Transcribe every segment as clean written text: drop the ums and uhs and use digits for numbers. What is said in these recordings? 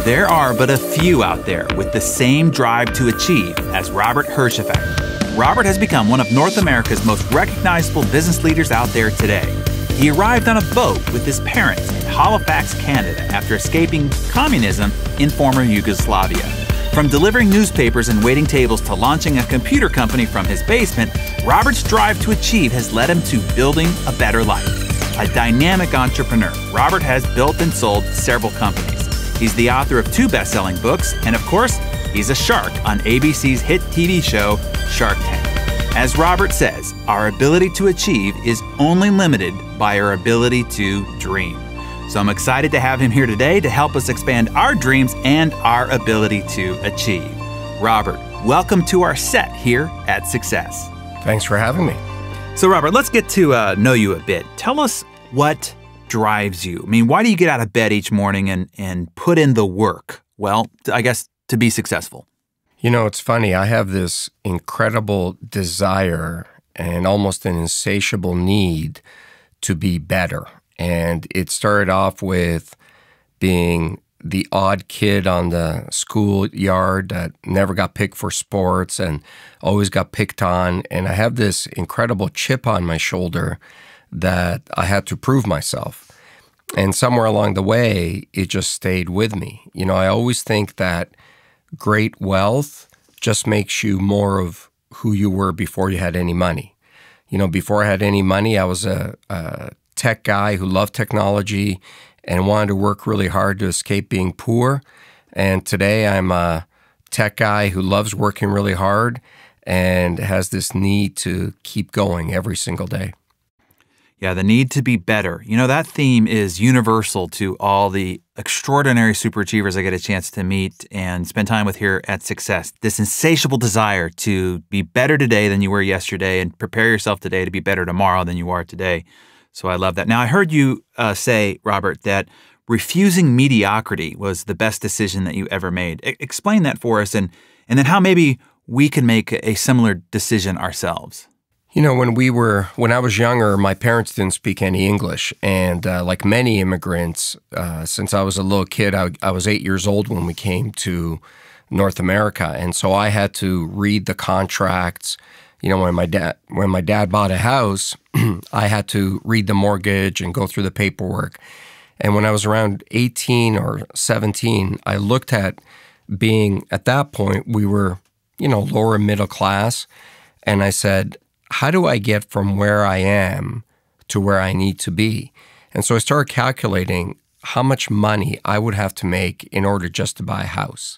There are but a few out there with the same drive to achieve as Robert Herjavec. Robert has become one of North America's most recognizable business leaders out there today. He arrived on a boat with his parents in Halifax, Canada, after escaping communism in former Yugoslavia. From delivering newspapers and waiting tables to launching a computer company from his basement, Robert's drive to achieve has led him to building a better life. A dynamic entrepreneur, Robert has built and sold several companies. He's the author of 2 best-selling books, and of course, he's a shark on ABC's hit TV show, Shark Tank. As Robert says, our ability to achieve is only limited by our ability to dream. So I'm excited to have him here today to help us expand our dreams and our ability to achieve. Robert, welcome to our set here at Success. Thanks for having me. So Robert, let's get to know you a bit. Tell us what drives you. I mean, why do you get out of bed each morning and put in the work? Well, I guess to be successful. You know, it's funny. I have this incredible desire and almost an insatiable need to be better. And it started off with being the odd kid on the schoolyard that never got picked for sports and always got picked on. And I have this incredible chip on my shoulder that I had to prove myself. And somewhere along the way, it just stayed with me. You know, I always think that great wealth just makes you more of who you were before you had any money. You know, before I had any money, I was a tech guy who loved technology and wanted to work really hard to escape being poor. And today I'm a tech guy who loves working really hard and has this need to keep going every single day. Yeah, the need to be better. You know, that theme is universal to all the extraordinary superachievers I get a chance to meet and spend time with here at Success. This insatiable desire to be better today than you were yesterday and prepare yourself today to be better tomorrow than you are today. So I love that. Now, I heard you say, Robert, that refusing mediocrity was the best decision that you ever made. Explain that for us and then how maybe we can make a similar decision ourselves. You know, when I was younger, my parents didn't speak any English. And like many immigrants, since I was a little kid, I was 8 years old when we came to North America. And so I had to read the contracts. You know, when my dad bought a house, I had to read the mortgage and go through the paperwork. And when I was around 18 or 17, I looked at being, at that point, we were, you know, lower middle class. And I said, how do I get from where I am to where I need to be? And so I started calculating how much money I would have to make in order just to buy a house.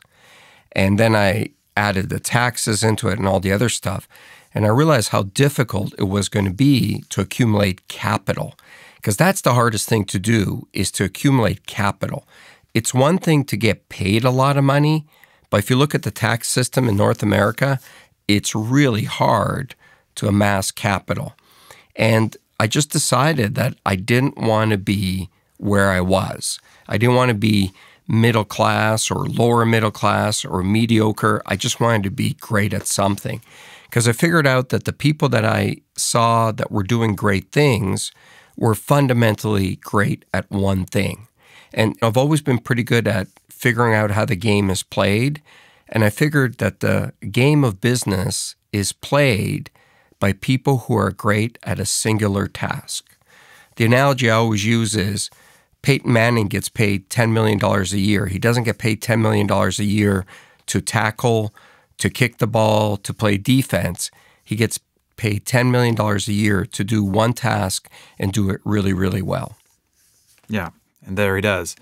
And then I added the taxes into it and all the other stuff. And I realized how difficult it was going to be to accumulate capital, because that's the hardest thing to do, is to accumulate capital. It's one thing to get paid a lot of money, but if you look at the tax system in North America, it's really hard to amass capital. And I just decided that I didn't want to be where I was. I didn't want to be middle class or lower middle class or mediocre. I just wanted to be great at something. Because I figured out that the people that I saw that were doing great things were fundamentally great at one thing. And I've always been pretty good at figuring out how the game is played. And I figured that the game of business is played by people who are great at a singular task. The analogy I always use is Peyton Manning gets paid $10 million a year. He doesn't get paid $10 million a year to tackle, to kick the ball, to play defense. He gets paid $10 million a year to do one task and do it really, really well. Yeah, and there he does.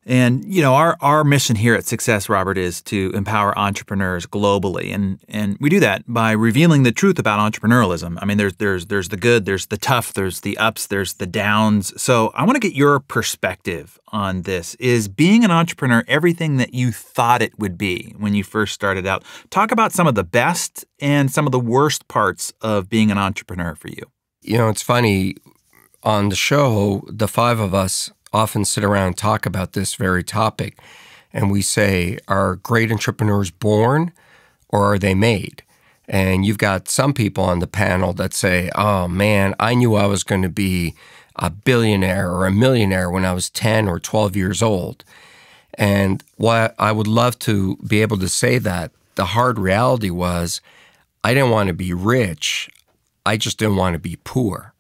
And, you know, our mission here at Success, Robert, is to empower entrepreneurs globally. And we do that by revealing the truth about entrepreneurialism. I mean, there's the good, there's the tough, there's the ups, there's the downs. So I want to get your perspective on this. Is being an entrepreneur everything that you thought it would be when you first started out? Talk about some of the best and some of the worst parts of being an entrepreneur for you. You know, it's funny. On the show, the 5 of us often sit around and talk about this very topic. And we say, are great entrepreneurs born or are they made? And you've got some people on the panel that say, oh man, I knew I was going to be a billionaire or a millionaire when I was 10 or 12 years old. And while I would love to be able to say that, the hard reality was I didn't want to be rich. I just didn't want to be poor.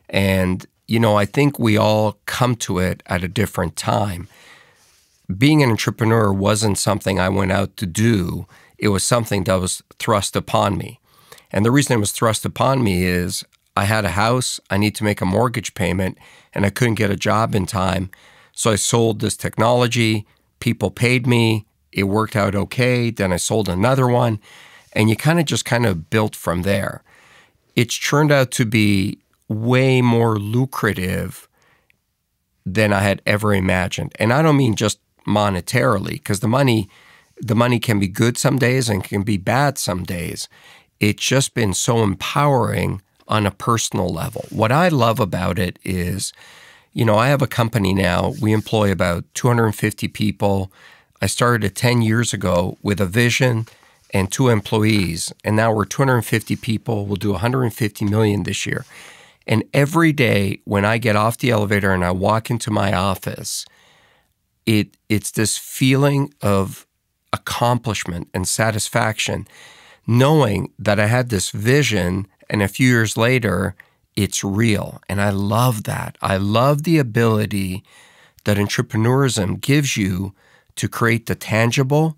And, I think we all come to it at a different time. Being an entrepreneur wasn't something I went out to do. It was something that was thrust upon me. And the reason it was thrust upon me is I had a house, I need to make a mortgage payment, and I couldn't get a job in time. So I sold this technology, people paid me, it worked out okay, then I sold another one, and you kind of built from there. It's turned out to be way more lucrative than I had ever imagined. And I don't mean just monetarily, because the money can be good some days and can be bad some days. It's just been so empowering on a personal level. What I love about it is, I have a company now. We employ about 250 people. I started it 10 years ago with a vision and 2 employees, and now we're 250 people. We'll do $150 million this year. And every day when I get off the elevator and I walk into my office, it's this feeling of accomplishment and satisfaction, knowing that I had this vision and a few years later, it's real. And I love that. I love the ability that entrepreneurism gives you to create the tangible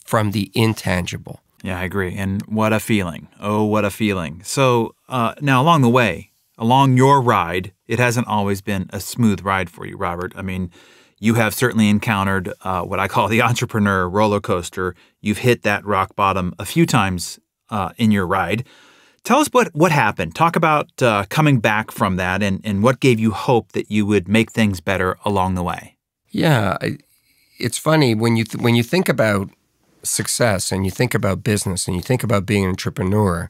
from the intangible. Yeah, I agree. And what a feeling. Oh, what a feeling. So now along the way, along your ride, it hasn't always been a smooth ride for you, Robert. I mean, you have certainly encountered what I call the entrepreneur roller coaster. You've hit that rock bottom a few times in your ride. Tell us what happened. Talk about coming back from that and what gave you hope that you would make things better along the way. Yeah, it's funny when you think about success and you think about business and you think about being an entrepreneur,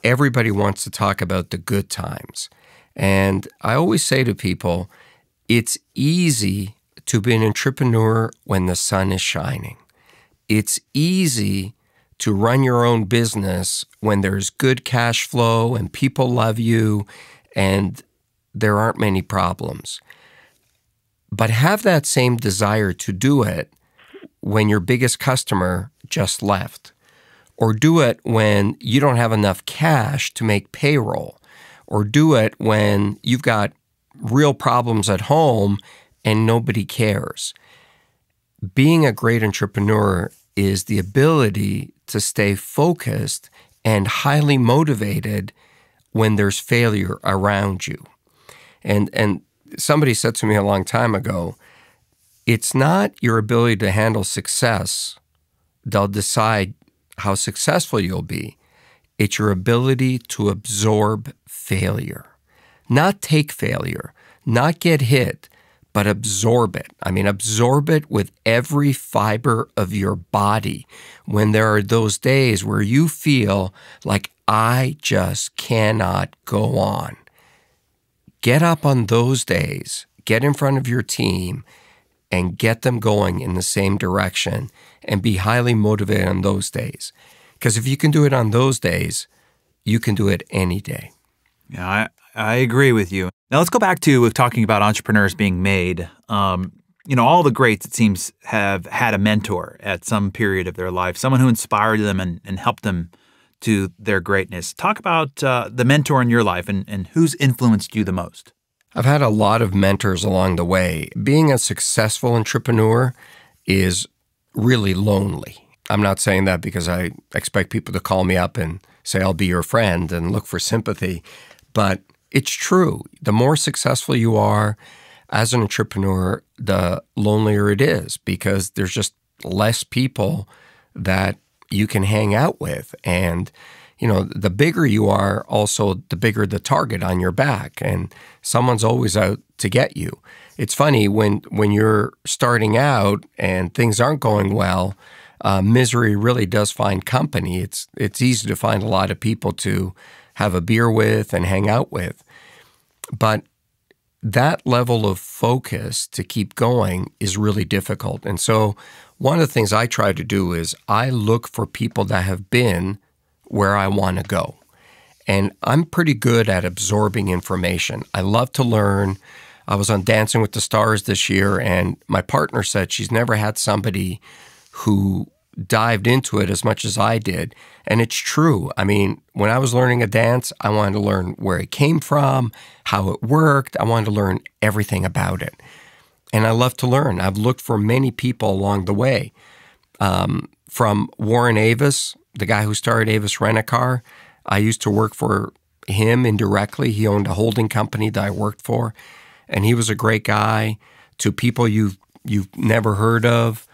everybody wants to talk about the good times. And I always say to people, it's easy to be an entrepreneur when the sun is shining. It's easy to run your own business when there's good cash flow and people love you and there aren't many problems. But have that same desire to do it when your biggest customer just left, or do it when you don't have enough cash to make payroll, or do it when you've got real problems at home and nobody cares. Being a great entrepreneur is the ability to stay focused and highly motivated when there's failure around you. And somebody said to me a long time ago, it's not your ability to handle success that'll decide how successful you'll be. It's your ability to absorb failure. Not take failure, not get hit, but absorb it. I mean, absorb it with every fiber of your body. When there are those days where you feel like, I just cannot go on. Get up on those days, get in front of your team, and get them going in the same direction and be highly motivated on those days. Because if you can do it on those days, you can do it any day. Yeah, I agree with you. Now let's go back to talking about entrepreneurs being made. All the greats, it seems, have had a mentor at some period of their life, someone who inspired them and helped them to their greatness. Talk about the mentor in your life and who's influenced you the most. I've had a lot of mentors along the way. Being a successful entrepreneur is really lonely. I'm not saying that because I expect people to call me up and say, I'll be your friend and look for sympathy. But it's true. The more successful you are as an entrepreneur, the lonelier it is because there's just less people that you can hang out with. And the bigger you are, also the bigger the target on your back, and someone's always out to get you. It's funny when you're starting out and things aren't going well, misery really does find company. It's easy to find a lot of people to have a beer with and hang out with. But that level of focus to keep going is really difficult. And so one of the things I try to do is I look for people that have been where I want to go. And I'm pretty good at absorbing information. I love to learn. I was on Dancing with the Stars this year, and my partner said she's never had somebody who dived into it as much as I did. And it's true. I mean, when I was learning a dance, I wanted to learn where it came from, how it worked. I wanted to learn everything about it. And I love to learn. I've looked for many people along the way. From Warren Avis, the guy who started Avis Rent-A-Car, I used to work for him indirectly. He owned a holding company that I worked for, and he was a great guy. To people you've never heard of,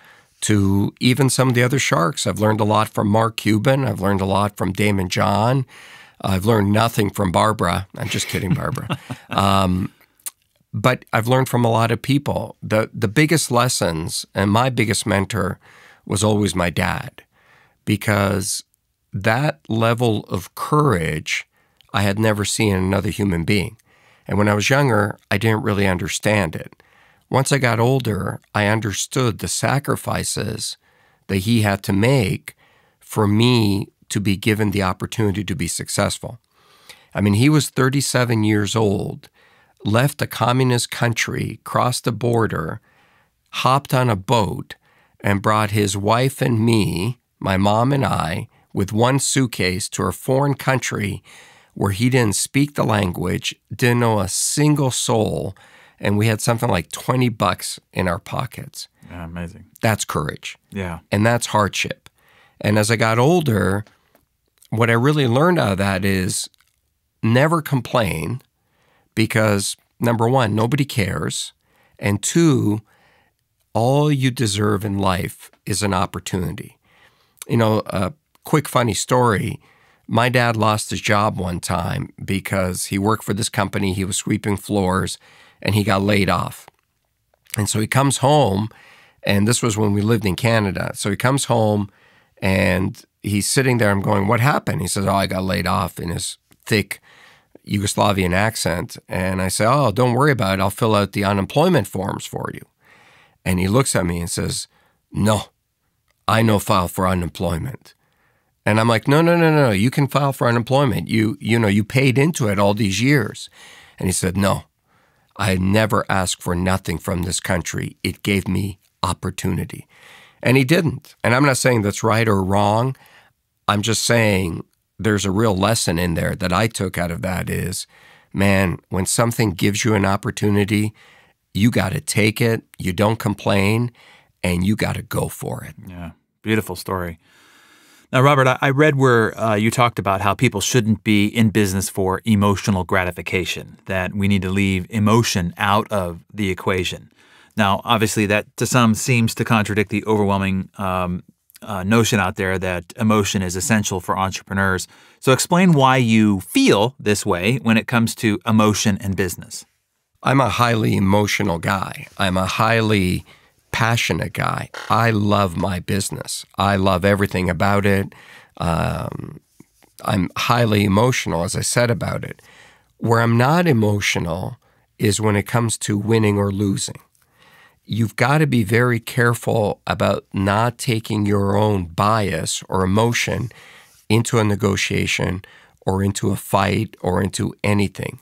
to even some of the other sharks. I've learned a lot from Mark Cuban. I've learned a lot from Damon John. I've learned nothing from Barbara. I'm just kidding, Barbara. But I've learned from a lot of people. The biggest lessons, and my biggest mentor was always my dad, because that level of courage I had never seen in another human being. And when I was younger, I didn't really understand it. Once I got older, I understood the sacrifices that he had to make for me to be given the opportunity to be successful. I mean, he was 37 years old, left a communist country, crossed the border, hopped on a boat, and brought his wife and me, my mom and I, with one suitcase to a foreign country where he didn't speak the language, didn't know a single soul, and we had something like $20 in our pockets. Yeah, amazing. That's courage. Yeah. And that's hardship. And as I got older, what I really learned out of that is never complain, because number one, nobody cares. And two, all you deserve in life is an opportunity. You know, a quick funny story. My dad lost his job one time because he worked for this company. He was sweeping floors, and he got laid off. And so he comes home, and this was when we lived in Canada. So he comes home, and he's sitting there. I'm going, what happened? He says, oh, I got laid off, in his thick Yugoslavian accent. And I say, oh, don't worry about it. I'll fill out the unemployment forms for you. And he looks at me and says, no, I no file for unemployment. And I'm like, no, you can file for unemployment. You paid into it all these years. And he said, no, I never asked for nothing from this country. It gave me opportunity. And he didn't. And I'm not saying that's right or wrong. I'm just saying there's a real lesson in there that I took out of that is, man, when something gives you an opportunity, you got to take it, you don't complain, and you got to go for it. Yeah, beautiful story. Now, Robert, I read where you talked about how people shouldn't be in business for emotional gratification, that we need to leave emotion out of the equation. Now, obviously, that to some seems to contradict the overwhelming notion out there that emotion is essential for entrepreneurs. So explain why you feel this way when it comes to emotion and business. I'm a highly emotional guy. I'm a highly passionate guy. I love my business. I love everything about it. I'm highly emotional, as I said, about it. Where I'm not emotional is when it comes to winning or losing. You've got to be very careful about not taking your own bias or emotion into a negotiation or into a fight or into anything,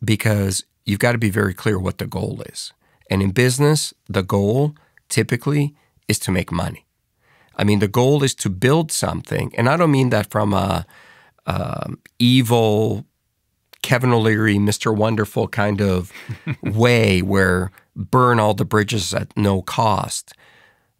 because you've got to be very clear what the goal is. And in business, the goal typically is to make money. I mean, the goal is to build something. And I don't mean that from a evil, Kevin O'Leary, Mr. Wonderful kind of way where burn all the bridges at no cost.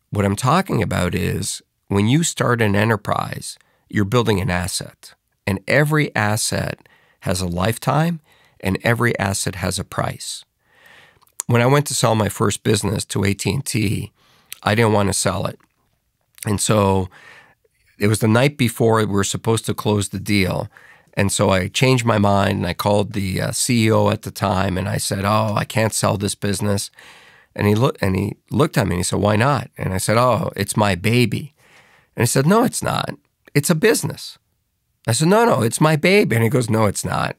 What I'm talking about is when you start an enterprise, you're building an asset. And every asset has a lifetime, and every asset has a price. When I went to sell my first business to AT&T, I didn't want to sell it. And so it was the night before we were supposed to close the deal. And so I changed my mind, and I called the CEO at the time, and I said, oh, I can't sell this business. And he looked at me, and he said, why not? And I said, oh, it's my baby. And he said, no, it's not. It's a business. I said, no, it's my baby. And he goes, no, it's not.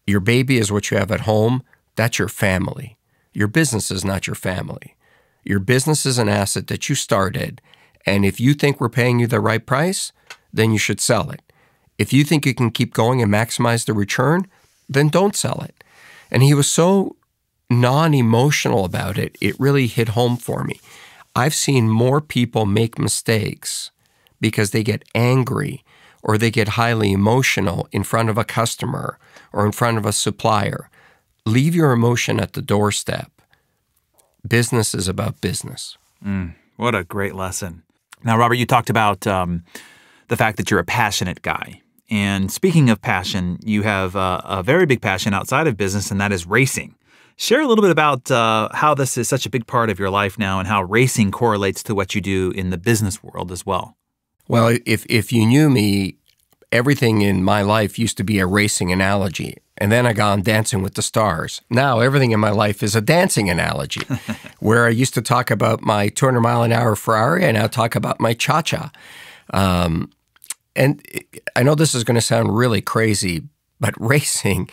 Your baby is what you have at home. That's your family. Your business is not your family. Your business is an asset that you started, and if you think we're paying you the right price, then you should sell it. If you think you can keep going and maximize the return, then don't sell it. And he was so non-emotional about it, it really hit home for me. I've seen more people make mistakes because they get angry or they get highly emotional in front of a customer or in front of a supplier. Leave your emotion at the doorstep. Business is about business. What a great lesson. Now, Robert, you talked about the fact that you're a passionate guy. And speaking of passion, you have a very big passion outside of business, and that is racing. Share a little bit about how this is such a big part of your life now and how racing correlates to what you do in the business world as well. Well, if you knew me, everything in my life used to be a racing analogy. And then I got on Dancing with the Stars. Now everything in my life is a dancing analogy, where I used to talk about my 200-mile-an-hour Ferrari, I now talk about my cha-cha. And I know this is going to sound really crazy, but racing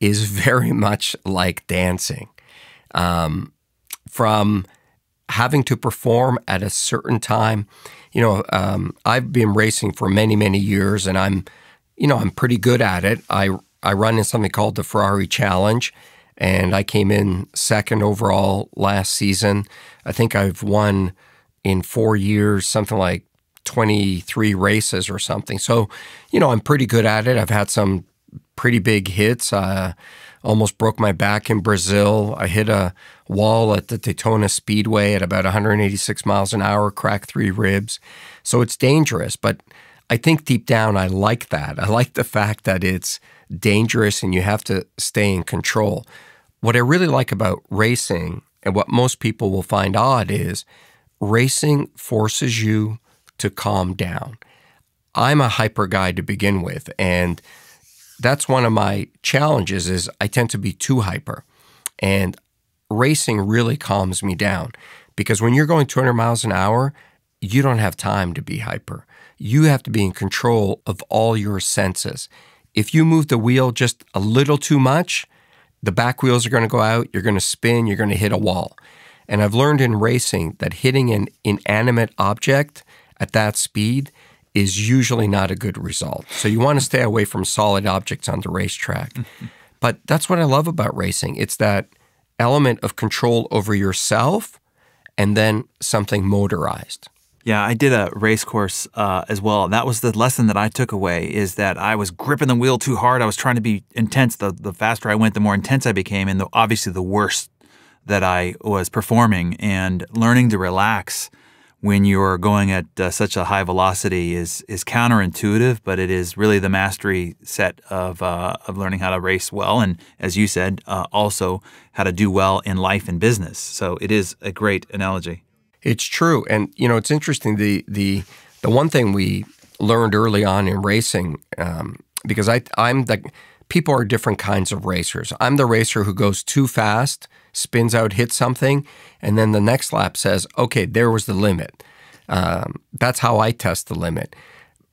is very much like dancing. From having to perform at a certain time, I've been racing for many, many years, and I'm pretty good at it. I run in something called the Ferrari Challenge, and I came in second overall last season. I think I've won in 4 years, something like 23 races or something. So, I'm pretty good at it. I've had some pretty big hits. Almost broke my back in Brazil. I hit a wall at the Daytona Speedway at about 186 miles an hour, cracked 3 ribs. So it's dangerous, but I think deep down I like that. I like the fact that it's dangerous and you have to stay in control. What I really like about racing, and what most people will find odd, is racing forces you to calm down. I'm a hyper guy to begin with, and that's one of my challenges is I tend to be too hyper. And racing really calms me down because when you're going 200 miles an hour, you don't have time to be hyper. You have to be in control of all your senses. If you move the wheel just a little too much, the back wheels are going to go out, you're going to spin, you're going to hit a wall. And I've learned in racing that hitting an inanimate object at that speed is usually not a good result. So you want to stay away from solid objects on the racetrack. But that's what I love about racing. It's that element of control over yourself and then something motorized. Yeah, I did a race course as well. That was the lesson that I took away, is that I was gripping the wheel too hard. I was trying to be intense. The faster I went, the more intense I became, and obviously the worse that I was performing. And learning to relax when you're going at such a high velocity is counterintuitive, but it is really the mastery set of learning how to race well, and as you said, also how to do well in life and business. So it is a great analogy. It's true, and it's interesting. The one thing we learned early on in racing, because people are different kinds of racers. I'm the racer who goes too fast, spins out, hits something, and then the next lap says, okay, there was the limit. That's how I test the limit.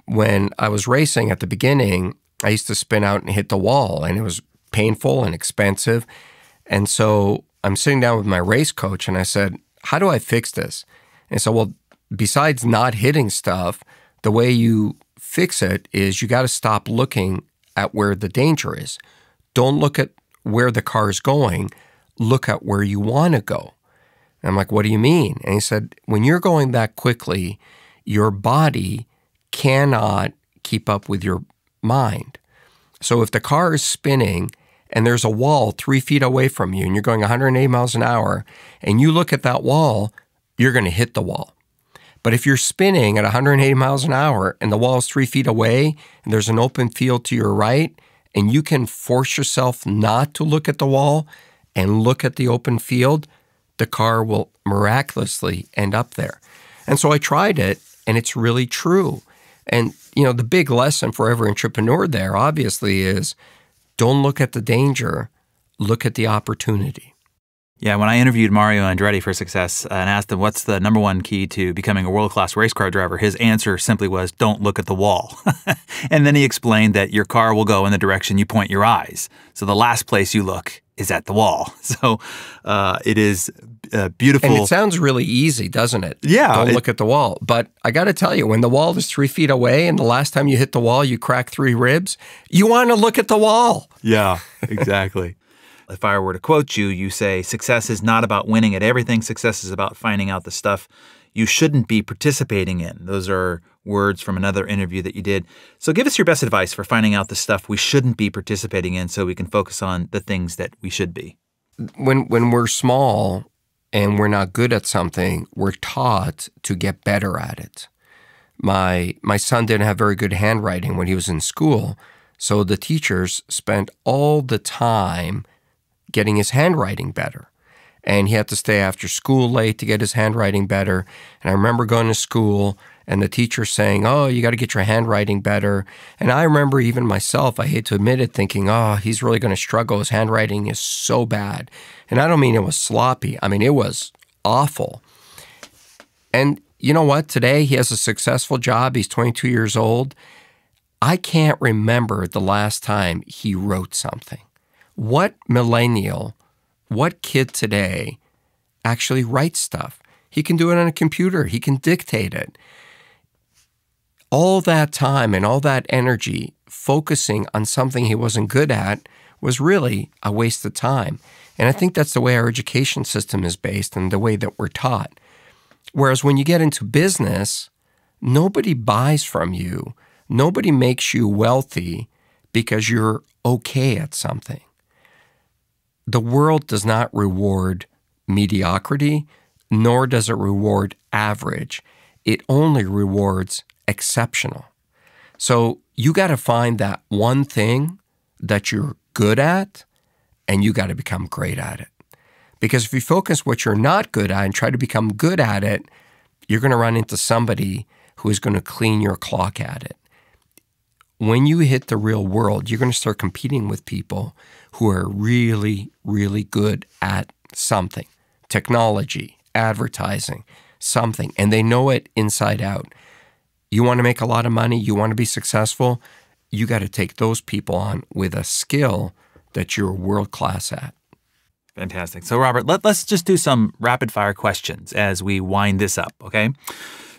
When I was racing at the beginning, I used to spin out and hit the wall, and it was painful and expensive. And so I'm sitting down with my race coach, and I said, how do I fix this? And so, well, besides not hitting stuff, the way you fix it is you got to stop looking at where the danger is. Don't look at where the car is going. Look at where you want to go. And I'm like, what do you mean? And he said, when you're going that quickly, your body cannot keep up with your mind. So if the car is spinning and there's a wall 3 feet away from you and you're going 180 miles an hour and you look at that wall, you're going to hit the wall. But if you're spinning at 180 miles an hour and the wall is 3 feet away and there's an open field to your right and you can force yourself not to look at the wall and look at the open field, the car will miraculously end up there. And so I tried it, and it's really true. And, the big lesson for every entrepreneur there, obviously, is don't look at the danger, look at the opportunity. Yeah, when I interviewed Mario Andretti for Success and asked him what's the number one key to becoming a world-class race car driver, his answer simply was, don't look at the wall. And then he explained that your car will go in the direction you point your eyes. So the last place you look is at the wall. So it is beautiful. And it sounds really easy, doesn't it? Yeah. Don't look at the wall. But I got to tell you, when the wall is 3 feet away and the last time you hit the wall, you crack 3 ribs, you want to look at the wall. Yeah, exactly. If I were to quote you, you say, success is not about winning at everything. Success is about finding out the stuff you shouldn't be participating in. Those are words from another interview that you did. So give us your best advice for finding out the stuff we shouldn't be participating in so we can focus on the things that we should be. When we're small and we're not good at something, we're taught to get better at it. My son didn't have very good handwriting when he was in school, so the teachers spent all the time getting his handwriting better. And he had to stay after school late to get his handwriting better. And I remember going to school and the teacher saying, oh, you got to get your handwriting better. And I remember even myself, I hate to admit it, thinking, oh, he's really going to struggle. His handwriting is so bad. And I don't mean it was sloppy. I mean, it was awful. And you know what? Today he has a successful job. He's 22 years old. I can't remember the last time he wrote something. What millennial, what kid today actually writes stuff? He can do it on a computer. He can dictate it. All that time and all that energy focusing on something he wasn't good at was really a waste of time. And I think that's the way our education system is based and the way that we're taught. Whereas when you get into business, nobody buys from you. Nobody makes you wealthy because you're okay at something. The world does not reward mediocrity, nor does it reward average. It only rewards exceptional. So you got to find that one thing that you're good at, and you got to become great at it. Because if you focus what you're not good at and try to become good at it, you're going to run into somebody who is going to clean your clock at it. When you hit the real world, you're going to start competing with people who are really, really good at something. Technology, advertising, something. And they know it inside out. You want to make a lot of money, you want to be successful, you got to take those people on with a skill that you're world-class at. Fantastic. So, Robert, let's just do some rapid-fire questions as we wind this up, okay?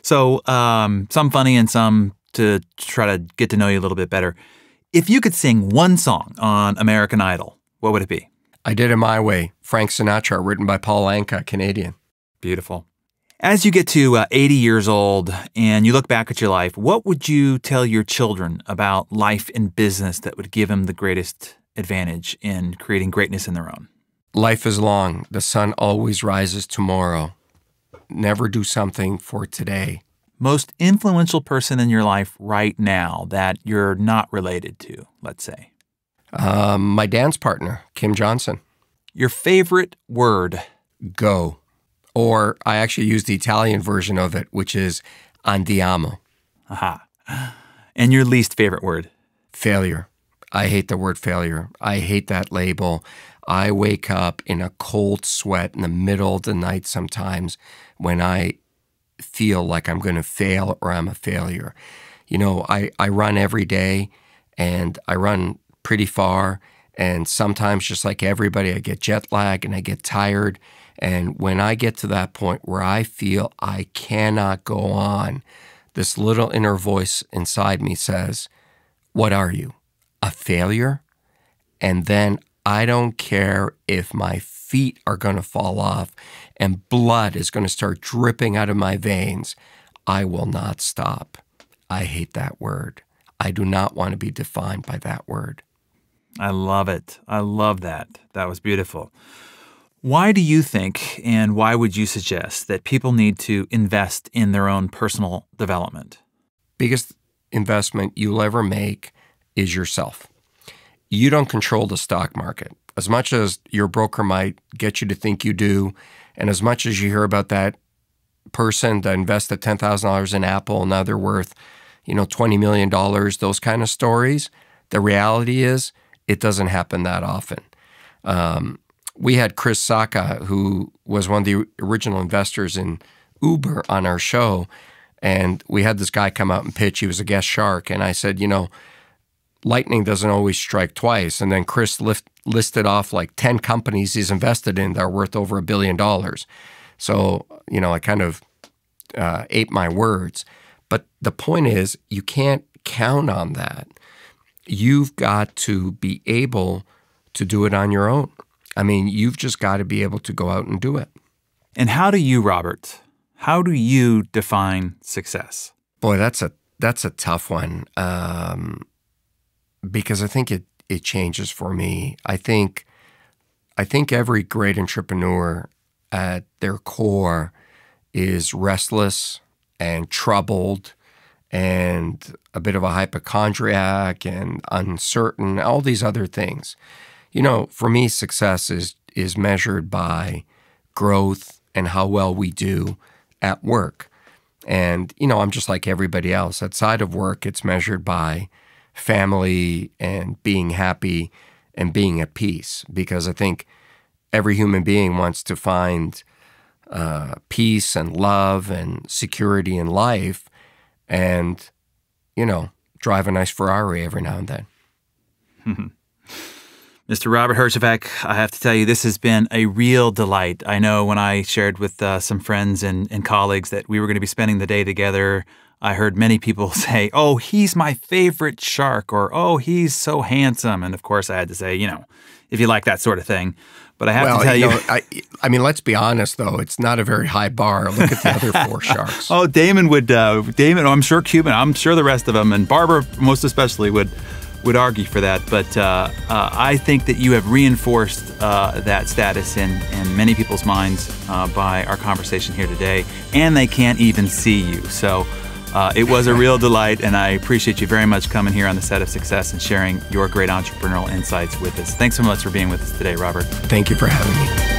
So, some funny and some to try to get to know you a little bit better. If you could sing one song on American Idol, what would it be? I Did It My Way, Frank Sinatra, written by Paul Anka, Canadian. Beautiful. As you get to 80 years old and you look back at your life, what would you tell your children about life and business that would give them the greatest advantage in creating greatness in their own? Life is long. The sun always rises tomorrow. Never do something for today. Most influential person in your life right now that you're not related to, let's say? My dance partner, Kim Johnson. Your favorite word? Go. Or I actually use the Italian version of it, which is andiamo. Aha. And your least favorite word? Failure. I hate the word failure. I hate that label. I wake up in a cold sweat in the middle of the night sometimes when I feel like I'm going to fail or I'm a failure. You know, I run every day and I run pretty far, and sometimes just like everybody, I get jet lag and I get tired. And when I get to that point where I feel I cannot go on, this little inner voice inside me says, what are you, a failure? And then I don't care if my feet are going to fall off and blood is going to start dripping out of my veins. I will not stop. I hate that word. I do not want to be defined by that word. I love it. I love that. That was beautiful. Why do you think, and why would you suggest that people need to invest in their own personal development? Biggest investment you'll ever make is yourself. You don't control the stock market. As much as your broker might get you to think you do, and as much as you hear about that person that invested $10,000 in Apple, now they're worth, $20 million, those kind of stories, the reality is it doesn't happen that often. We had Chris Sacca, who was one of the original investors in Uber, on our show, and we had this guy come out and pitch. He was a guest shark, and I said, lightning doesn't always strike twice. And then Chris listed off like 10 companies he's invested in that are worth over $1 billion. So, I kind of ate my words. But the point is, you can't count on that. You've got to be able to do it on your own. I mean, you've just got to be able to go out and do it. And how do you, Robert, how do you define success? Boy, that's a tough one, because I think it changes for me. I think every great entrepreneur at their core is restless and troubled and a bit of a hypochondriac and uncertain, all these other things. You know, for me, success is measured by growth and how well we do at work. And, you know, I'm just like everybody else. Outside of work, it's measured by family and being happy and being at peace, because I think every human being wants to find peace and love and security in life and, you know, drive a nice Ferrari every now and then. Mr. Robert Herjavec, I have to tell you, this has been a real delight. I know when I shared with some friends and colleagues that we were going to be spending the day together, I heard many people say, oh, he's my favorite shark, or, oh, he's so handsome. And of course, I had to say, you know, if you like that sort of thing. But I have to tell you, I mean, let's be honest, though. It's not a very high bar. Look at the other four sharks. Oh, Damon, I'm sure Cuban, I'm sure the rest of them, and Barbara most especially would argue for that. But I think that you have reinforced that status in many people's minds by our conversation here today, and they can't even see you. So it was a real delight, and I appreciate you very much coming here on the Set of Success and sharing your great entrepreneurial insights with us. Thanks so much for being with us today, Robert. Thank you for having me.